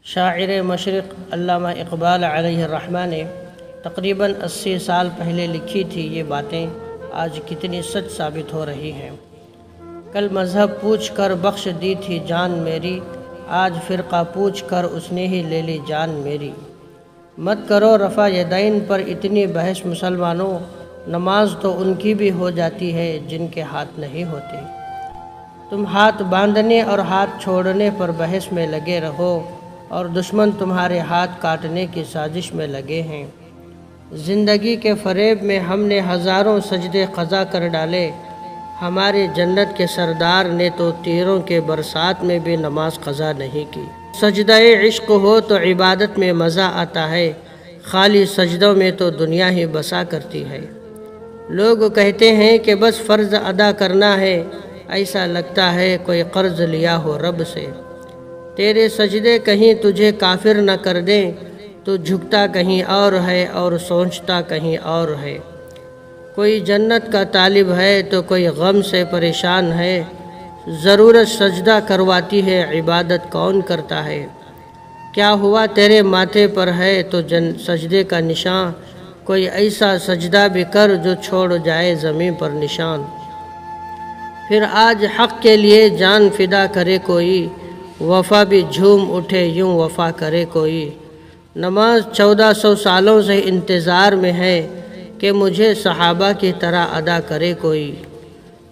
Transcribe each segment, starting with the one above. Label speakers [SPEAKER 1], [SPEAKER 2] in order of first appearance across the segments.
[SPEAKER 1] شاعر مشرق علامہ اقبال علیہ الرحمہ نے تقریباً 80 سال پہلے لکھی تھی یہ باتیں آج کتنی سچ ثابت ہو رہی ہیں۔ کل مذہب پوچھ کر بخش دی تھی جان میری، آج فرقہ پوچھ کر اس نے ہی لے لی جان میری۔ مت کرو رفع یدین پر اتنی بحث مسلمانوں، نماز تو ان کی بھی ہو جاتی ہے جن کے ہاتھ نہیں ہوتے۔ تم ہاتھ باندھنے اور ہاتھ چھوڑنے پر بحث میں لگے رہو اور دشمن تمہارے ہاتھ کاٹنے کی سازش میں لگے ہیں۔ زندگی کے فریب میں ہم نے ہزاروں سجدے قضا کر ڈالے، ہمارے جنت کے سردار نے تو تیروں کے برسات میں بھی نماز قضا نہیں کی۔ سجدہ عشق ہو تو عبادت میں مزہ آتا ہے، خالی سجدوں میں تو دنیا ہی بسا کرتی ہے۔ لوگ کہتے ہیں کہ بس فرض ادا کرنا ہے، ایسا لگتا ہے کوئی قرض لیا ہو رب سے۔ تیرے سجدے کہیں تجھے کافر نہ کر دیں، تو جھکتا کہیں اور ہے اور سوچتا کہیں اور ہے۔ کوئی جنت کا طالب ہے تو کوئی غم سے پریشان ہے، ضرورت سجدہ کرواتی ہے عبادت کون کرتا ہے۔ کیا ہوا تیرے ماتھے پر ہے تو سجدے کا نشان، کوئی ایسا سجدہ بھی کر جو چھوڑ جائے زمین پر نشان۔ پھر آج حق کے لیے جان فدا کرے کوئی، وفا بھی جھوم اٹھے یوں وفا کرے کوئی۔ نماز 1400 سالوں سے انتظار میں ہے کہ مجھے صحابہ کی طرح ادا کرے کوئی۔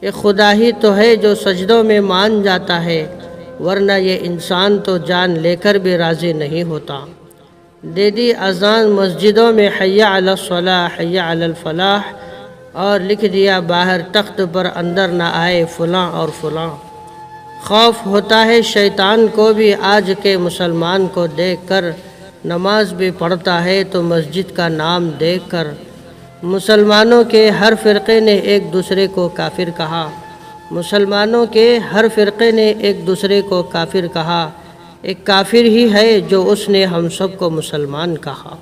[SPEAKER 1] یہ خدا ہی تو ہے جو سجدوں میں مان جاتا ہے، ورنہ یہ انسان تو جان لے کر بھی راضی نہیں ہوتا۔ دے دی اذان مسجدوں میں حی علی الصلاح حی علی الفلاح، اور لکھ دیا باہر تخت پر اندر نہ آئے فلاں اور فلاں۔ خوف ہوتا ہے شیطان کو بھی آج کے مسلمان کو دیکھ کر، نماز بھی پڑھتا ہے تو مسجد کا نام دیکھ کر۔ مسلمانوں کے ہر فرقے نے ایک دوسرے کو کافر کہا، مسلمانوں کے ہر فرقے نے ایک دوسرے کو کافر کہا، ایک کافر ہی ہے جو اس نے ہم سب کو مسلمان کہا۔